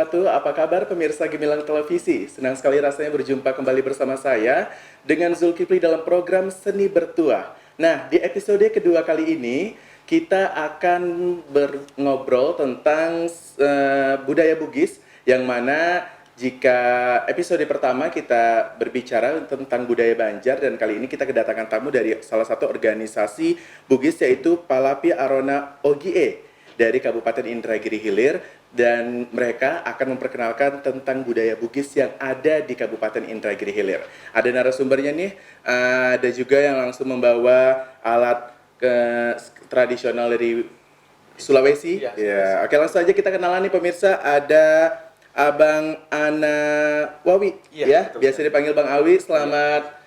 wabarakatuh. Apa kabar pemirsa Gemilang Televisi? Senang sekali rasanya berjumpa kembali bersama saya dengan Zulkifli dalam program Seni Bertuah. Nah, di episode kedua kali ini kita akan ngobrol tentang budaya Bugis, yang mana jika episode pertama kita berbicara tentang budaya Banjar, dan kali ini kita kedatangan tamu dari salah satu organisasi Bugis, yaitu Palapi Arona Ogie dari Kabupaten Indragiri Hilir, dan mereka akan memperkenalkan tentang budaya Bugis yang ada di Kabupaten Indragiri Hilir. Ada narasumbernya nih, ada juga yang langsung membawa alat tradisional dari Sulawesi. Ya, oke, langsung aja kita kenalan nih pemirsa. Ada Abang Ana Wawi, ya, biasa dipanggil Bang Awi. Selamat.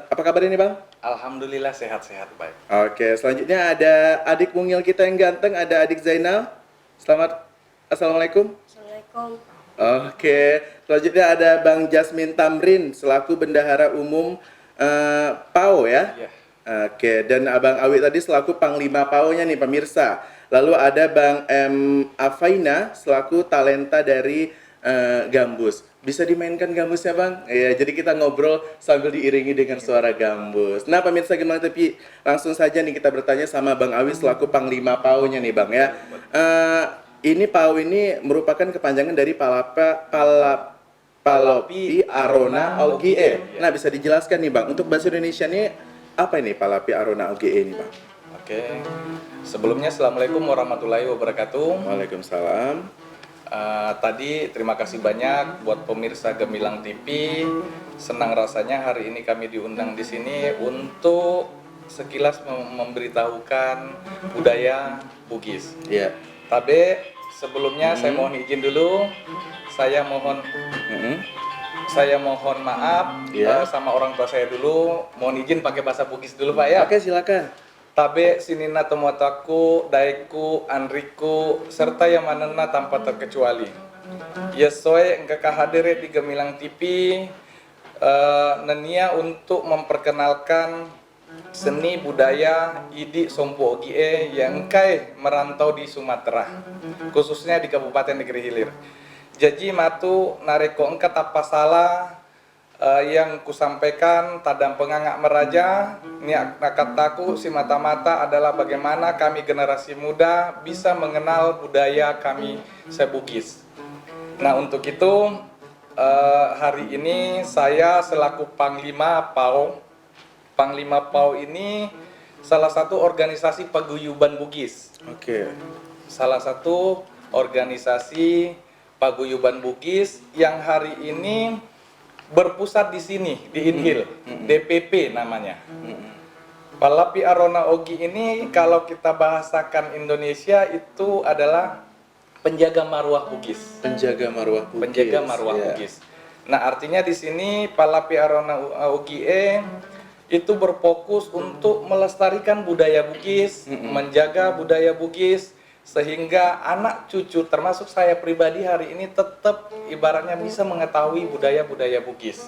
Apa kabar ini, Bang? Alhamdulillah sehat-sehat, baik. Oke, selanjutnya ada adik mungil kita yang ganteng, ada adik Zainal. Selamat. Assalamualaikum. Assalamualaikum. Oke, selanjutnya ada Bang Jasmin Tamrin selaku bendahara umum PAO, ya. Iya. Oke, dan Abang Awi tadi selaku panglima PAO-nya nih pemirsa. Lalu ada Bang M Afaina selaku talenta dari Gambus. Bisa dimainkan gambusnya, Bang? Ya, jadi kita ngobrol sambil diiringi dengan suara gambus. Nah, pemirsa Gemilang TV, langsung saja nih kita bertanya sama Bang Awi selaku panglima PAO-nya nih, Bang, ya. Ini PAO ini merupakan kepanjangan dari Palapi Arona Ogie. Nah, bisa dijelaskan nih, Bang, untuk bahasa Indonesia ini apa ini Palapi Arona Ogie ini, Bang? Oke. Sebelumnya Assalamualaikum warahmatullahi wabarakatuh. Waalaikumsalam. Tadi terima kasih banyak buat pemirsa Gemilang TV. Senang rasanya hari ini kami diundang di sini untuk sekilas memberitahukan budaya Bugis. Iya. Tapi sebelumnya saya mohon izin dulu. Saya mohon maaf sama orang tua saya dulu. Mohon izin pakai bahasa Bugis dulu, Pak, ya. Oke, silakan. Tabe sinina tomotaku, daiku, anriku, serta yang manena tanpa terkecuali. Yesoy engkau hadir di Gemilang TV, nenia untuk memperkenalkan seni budaya Idi Sompo Ogie yang kai merantau di Sumatera, khususnya di Kabupaten Negeri Hilir. Jadi matu nareko engkat apa salah yang kusampaikan tadang pengangak meraja niat kataku si mata-mata adalah bagaimana kami generasi muda bisa mengenal budaya kami sebugis. Nah, untuk itu hari ini saya selaku Panglima PAO. Panglima PAO ini salah satu organisasi paguyuban Bugis. Oke. Salah satu organisasi paguyuban Bugis yang hari ini berpusat di sini, di Inhil, DPP namanya. Palapi Arona Ogie ini kalau kita bahasakan Indonesia itu adalah penjaga marwah Bugis. Penjaga marwah Bugis. Penjaga marwah Bugis. Nah, artinya di sini Palapi Arona Ogie itu berfokus untuk melestarikan budaya Bugis, menjaga budaya Bugis, sehingga anak cucu termasuk saya pribadi hari ini tetap ibaratnya bisa mengetahui budaya-budaya Bugis.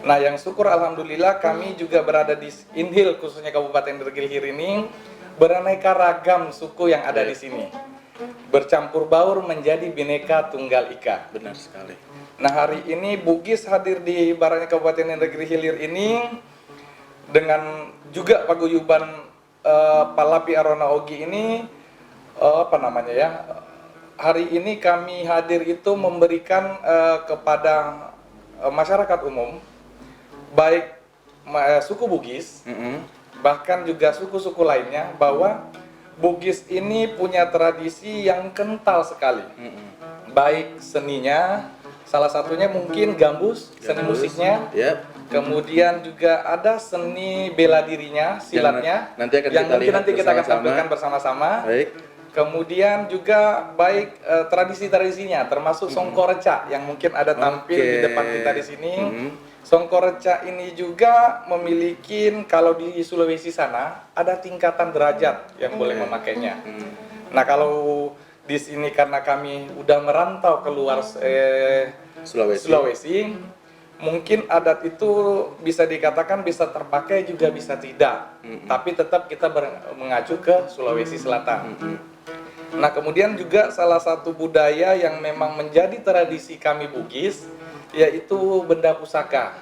Nah, yang syukur alhamdulillah kami juga berada di Inhil, khususnya Kabupaten Indragiri Hilir ini, beraneka ragam suku yang ada di sini. Bercampur baur menjadi Bhinneka Tunggal Ika. Benar sekali. Nah, hari ini Bugis hadir di ibaratnya Kabupaten Indragiri Hilir ini dengan juga paguyuban Palapi Arona Ogie ini hari ini kami hadir itu memberikan kepada masyarakat umum, baik suku Bugis, bahkan juga suku-suku lainnya, bahwa Bugis ini punya tradisi yang kental sekali. Baik seninya, salah satunya mungkin gambus, seni musiknya. Kemudian juga ada seni bela dirinya, silatnya, yang nanti kita akan tampilkan bersama-sama. Baik. Kemudian juga baik tradisi-tradisinya, termasuk songkoreca yang mungkin ada tampil di depan kita di sini. Songkoreca ini juga memiliki, kalau di Sulawesi sana ada tingkatan derajat yang boleh memakainya. Nah, kalau di sini karena kami udah merantau keluar Sulawesi, mungkin adat itu bisa dikatakan bisa terpakai juga bisa tidak. Tapi tetap kita mengacu ke Sulawesi Selatan. Nah, kemudian juga salah satu budaya yang memang menjadi tradisi kami Bugis yaitu benda pusaka.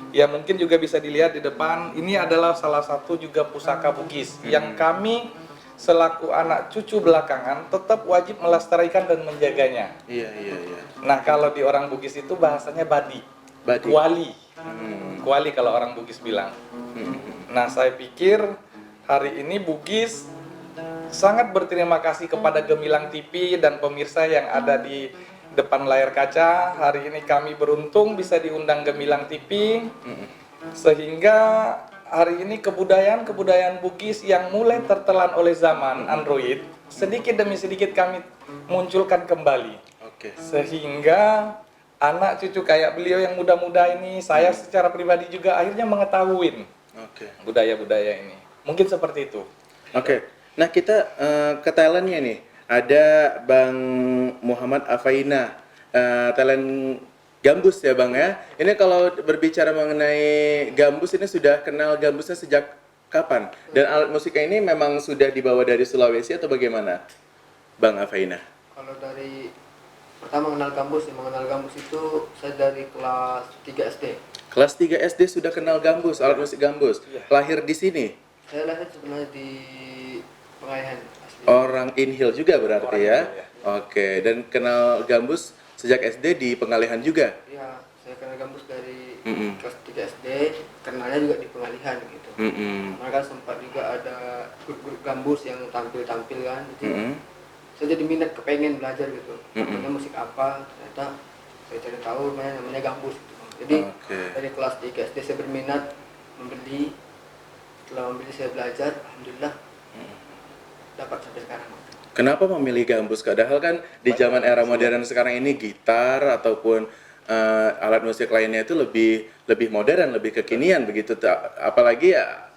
Ya, mungkin juga bisa dilihat di depan. Ini adalah salah satu juga pusaka Bugis yang kami selaku anak cucu belakangan tetap wajib melestarikan dan menjaganya. Iya, iya, iya. Nah, kalau di orang Bugis itu bahasanya badi, Badi. kuali. Kuali kalau orang Bugis bilang. Nah, saya pikir hari ini Bugis sangat berterima kasih kepada Gemilang TV dan pemirsa yang ada di depan layar kaca. Hari ini kami beruntung bisa diundang Gemilang TV, sehingga hari ini kebudayaan Bugis yang mulai tertelan oleh zaman Android, sedikit demi sedikit kami munculkan kembali. Oke. Sehingga anak cucu kayak beliau yang muda-muda ini, saya secara pribadi juga akhirnya mengetahui Oke. budaya-budaya ini. Mungkin seperti itu. Oke. Nah, kita ke talentnya nih. Ada Bang Muhammad Afaina, talent gambus ya Bang ya. Ini kalau berbicara mengenai gambus, ini sudah kenal gambusnya sejak kapan? Dan alat musiknya ini memang sudah dibawa dari Sulawesi atau bagaimana, Bang Afaina? Kalau dari pertama mengenal gambus itu saya dari kelas 3 SD. Kelas 3 SD sudah kenal gambus, alat musik gambus. Lahir di sini? Saya lahir sebenarnya di Pengalihan asli. Orang Inhil juga berarti Orang ya? Inhil, ya. Oke, dan kenal gambus sejak SD di Pengalihan juga? Iya, saya kenal gambus dari Mm-mm. kelas 3 SD, kenalnya juga di Pengalihan gitu. Karena kan sempat juga ada grup-grup gambus yang tampil-tampil kan. Jadi saya jadi minat kepengen belajar gitu. Namanya musik apa? Ternyata saya cari tahu namanya gambus gitu. Jadi Oke. dari kelas 3 SD saya berminat membeli. Setelah membeli saya belajar, alhamdulillah dapat sampai sekarang. Kenapa memilih gambus? Padahal kan di zaman era modern sekarang ini gitar ataupun alat musik lainnya itu lebih modern, lebih kekinian begitu. Apalagi ya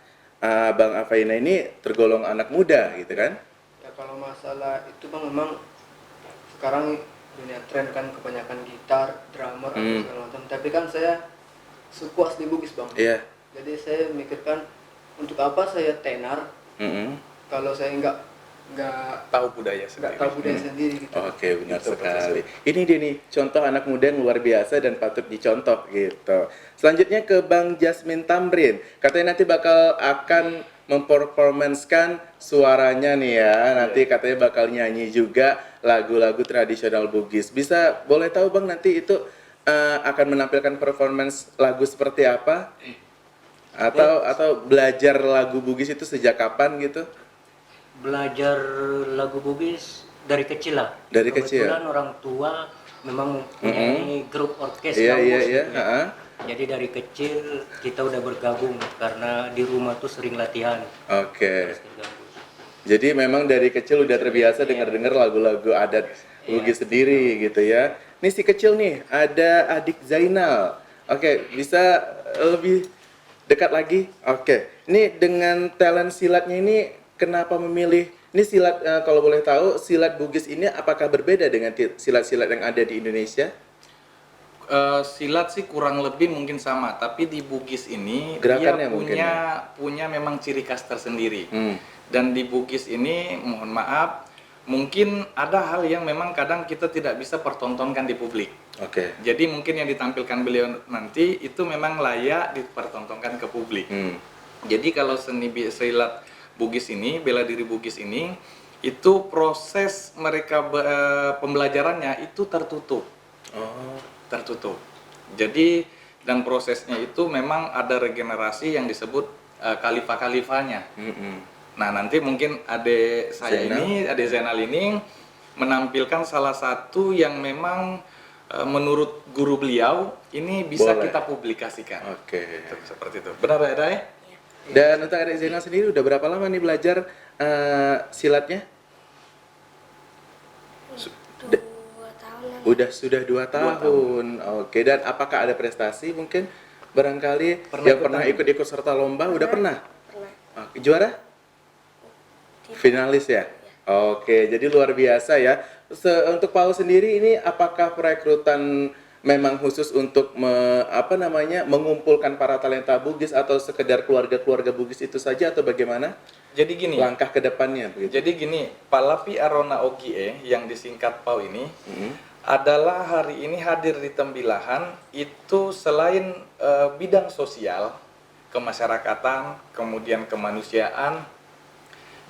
Bang Afaina ini tergolong anak muda gitu kan? Ya kalau masalah itu bang memang sekarang dunia tren kan kebanyakan gitar, drummer atau segala macam. Tapi kan saya suku asli Bugis bang. Iya. Jadi saya mikirkan untuk apa saya tenar kalau saya nggak Tahu budaya sendiri. tahu budaya sendiri gitu. Oke, benar Betul, sekali. Ini dia nih, contoh anak muda yang luar biasa dan patut dicontoh gitu. Selanjutnya ke Bang Jasmine Tamrin. Katanya nanti akan memperformanskan suaranya nih ya. Nanti katanya bakal nyanyi juga lagu-lagu tradisional Bugis. Boleh tahu Bang nanti itu akan menampilkan performance lagu seperti apa? Atau belajar lagu Bugis itu sejak kapan gitu? Belajar lagu Bugis dari kecil lah. Dari kecil? Kebetulan orang tua memang mempunyai grup orkes Iya, gambus iya. gitu ya. Ha-ha. Jadi dari kecil kita udah bergabung karena di rumah tuh sering latihan Oke. orkes gambus. Jadi memang dari kecil udah terbiasa dengar-dengar lagu-lagu adat Bugis sendiri gitu ya. Nih si kecil nih, ada adik Zainal. Oke, bisa lebih dekat lagi? Oke. Ini dengan talent silatnya ini kenapa memilih ini silat kalau boleh tahu silat Bugis ini apakah berbeda dengan silat-silat yang ada di Indonesia? Silat sih kurang lebih mungkin sama, tapi di Bugis ini Gerakannya dia mungkin punya memang ciri khas tersendiri. Dan di Bugis ini mohon maaf, mungkin ada hal yang memang kadang kita tidak bisa pertontonkan di publik. Oke. Jadi mungkin yang ditampilkan beliau nanti itu memang layak dipertontonkan ke publik. Jadi kalau seni silat Bugis ini, bela diri Bugis ini, itu proses mereka pembelajarannya itu tertutup. Tertutup. Jadi dan prosesnya itu memang ada regenerasi yang disebut khalifah-khalifahnya. Nah nanti mungkin adik saya adik Zainal ini menampilkan salah satu yang memang menurut guru beliau ini bisa Boleh. kita publikasikan. Oke. Seperti itu. Benar ya, Day? Dan untuk adik Zainal sendiri udah berapa lama nih belajar silatnya? 2 tahun. Sudah 2 tahun. Oke, dan apakah ada prestasi mungkin barangkali pernah ikut serta lomba? Udah pernah? Pernah. Oke, juara? Finalis ya? Oke, jadi luar biasa ya. Untuk Paul sendiri ini apakah perekrutan memang khusus untuk mengumpulkan para talenta Bugis atau sekedar keluarga-keluarga Bugis itu saja atau bagaimana? Jadi gini, Langkah ke depannya begitu. jadi gini, Palapi Arona Ogie yang disingkat PAO ini adalah hari ini hadir di Tembilahan itu selain bidang sosial, kemasyarakatan, kemudian kemanusiaan,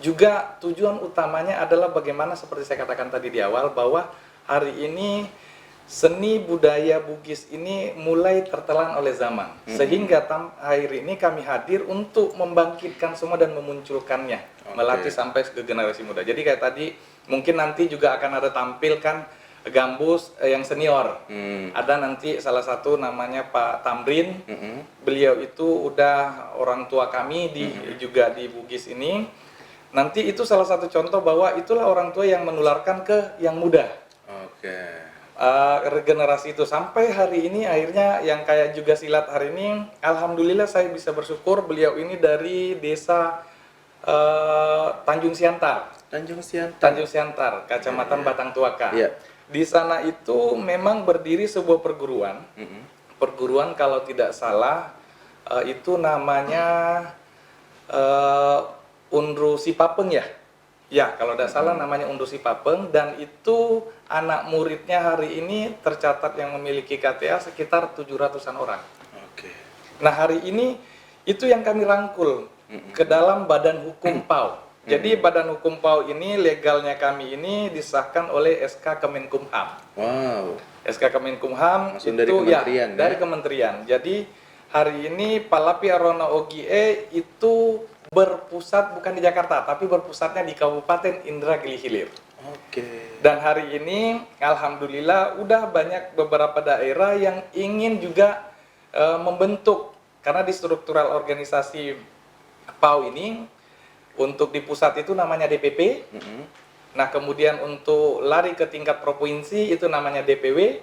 juga tujuan utamanya adalah bagaimana seperti saya katakan tadi di awal bahwa hari ini seni budaya Bugis ini mulai tertelan oleh zaman, sehingga hari ini kami hadir untuk membangkitkan semua dan memunculkannya, melatih sampai ke generasi muda. Jadi kayak tadi mungkin nanti juga akan ada tampilkan gambus yang senior. Ada nanti salah satu namanya Pak Tamrin, beliau itu udah orang tua kami juga di Bugis ini. Nanti itu salah satu contoh bahwa itulah orang tua yang menularkan ke yang muda. Regenerasi itu sampai hari ini akhirnya yang kayak juga silat hari ini, alhamdulillah saya bisa bersyukur beliau ini dari desa Tanjung Siantar, Kecamatan Batang Tuaka. Di sana itu memang berdiri sebuah perguruan, perguruan kalau tidak salah itu namanya Undru Sipapeng ya. Ya, kalau tidak salah namanya Undru Sipapeng, dan itu anak muridnya hari ini tercatat yang memiliki KTA sekitar 700-an orang. Nah, hari ini itu yang kami rangkul ke dalam Badan Hukum PAO. Jadi Badan Hukum PAO ini legalnya kami ini disahkan oleh SK Kemenkumham. SK Kemenkumham itu dari kementerian, dari kementerian. Jadi hari ini Palapi Arona Ogie itu berpusat bukan di Jakarta, tapi berpusatnya di Kabupaten Indragiri Hilir. Dan hari ini, alhamdulillah, udah banyak beberapa daerah yang ingin juga membentuk, karena di struktural organisasi PAO ini, untuk di pusat itu namanya DPP, nah kemudian untuk lari ke tingkat provinsi itu namanya DPW,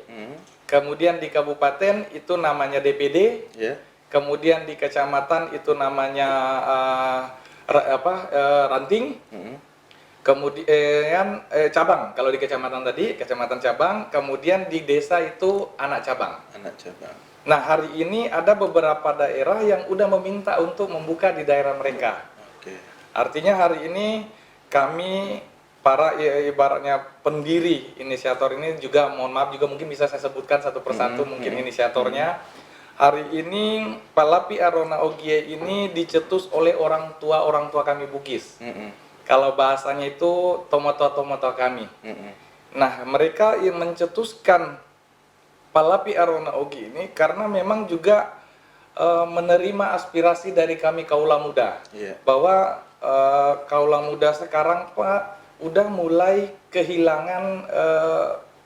kemudian di kabupaten itu namanya DPD, kemudian di kecamatan itu namanya ranting, kemudian cabang. Kalau di kecamatan tadi, kecamatan cabang, kemudian di desa itu anak cabang. Nah, hari ini ada beberapa daerah yang udah meminta untuk membuka di daerah mereka. Artinya hari ini kami para ibaratnya pendiri inisiator ini juga, mohon maaf juga mungkin bisa saya sebutkan satu persatu mungkin inisiatornya. Hari ini Palapi Arona Ogie ini dicetus oleh orang tua kami Bugis. Kalau bahasanya itu tomoto kami. Nah, mereka yang mencetuskan Palapi Arona Ogie ini karena memang juga menerima aspirasi dari kami kaula muda, bahwa kaula muda sekarang Pak udah mulai kehilangan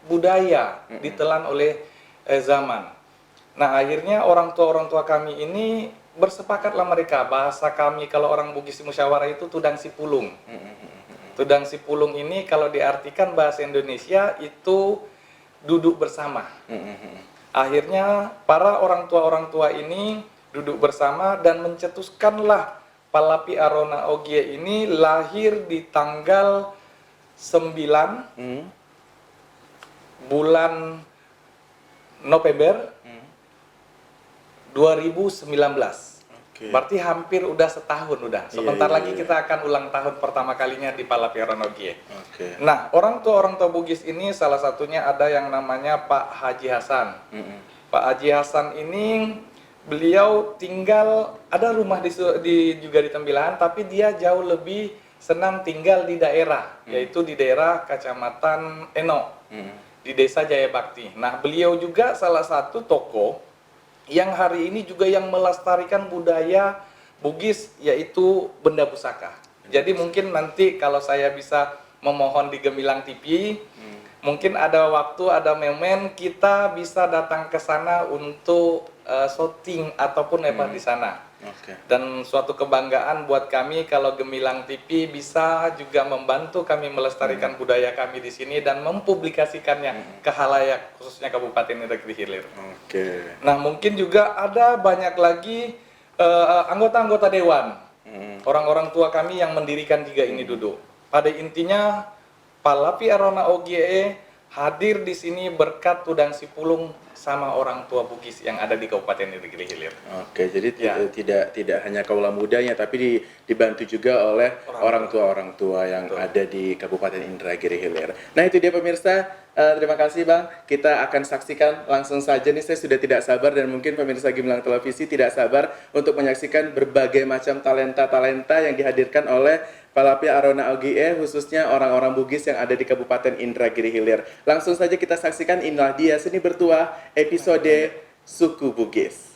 budaya ditelan oleh zaman. Nah, akhirnya orang tua kami ini bersepakatlah mereka, bahasa kami kalau orang Bugis musyawarah itu tudang sipulung. Tudang sipulung ini kalau diartikan bahasa Indonesia itu duduk bersama. Akhirnya para orang tua ini duduk bersama dan mencetuskanlah Palapi Arona Ogie ini lahir di tanggal 9 bulan November 2019. Berarti hampir udah setahun udah. Sebentar lagi kita akan ulang tahun pertama kalinya di Palapi Arona Ogie. Nah, orang tua Bugis ini salah satunya ada yang namanya Pak Haji Hasan. Pak Haji Hasan ini beliau tinggal, ada rumah juga di Tembilahan, tapi dia jauh lebih senang tinggal di daerah, yaitu di daerah Kecamatan Eno, di Desa Jaya Bakti. Nah, beliau juga salah satu tokoh yang hari ini juga yang melestarikan budaya Bugis, yaitu benda pusaka. Jadi mungkin nanti kalau saya bisa memohon di Gemilang TV, mungkin ada waktu, ada momen kita bisa datang ke sana untuk syuting ataupun di sana. Dan suatu kebanggaan buat kami kalau Gemilang TV bisa juga membantu kami melestarikan budaya kami di sini dan mempublikasikannya ke khalayak, khususnya Kabupaten Indragiri Hilir. Nah, mungkin juga ada banyak lagi anggota-anggota dewan, orang-orang tua kami yang mendirikan juga ini duduk. Pada intinya Palapi Arona Ogie hadir di sini berkat Tudang Sipulung sama orang tua Bugis yang ada di Kabupaten Negeri Hilir. Oke, jadi Ya. tidak hanya kaula mudanya, tapi dibantu juga oleh orang tua yang Betul. ada di Kabupaten Indragiri Hilir. Nah itu dia pemirsa. Terima kasih Bang. Kita akan saksikan langsung saja nih. Saya sudah tidak sabar dan mungkin pemirsa Gemilang Televisi tidak sabar untuk menyaksikan berbagai macam talenta-talenta yang dihadirkan oleh Palapia Arona OGE, khususnya orang-orang Bugis yang ada di Kabupaten Indragiri Hilir. Langsung saja kita saksikan, inilah dia Seni Bertuah episode Suku Bugis.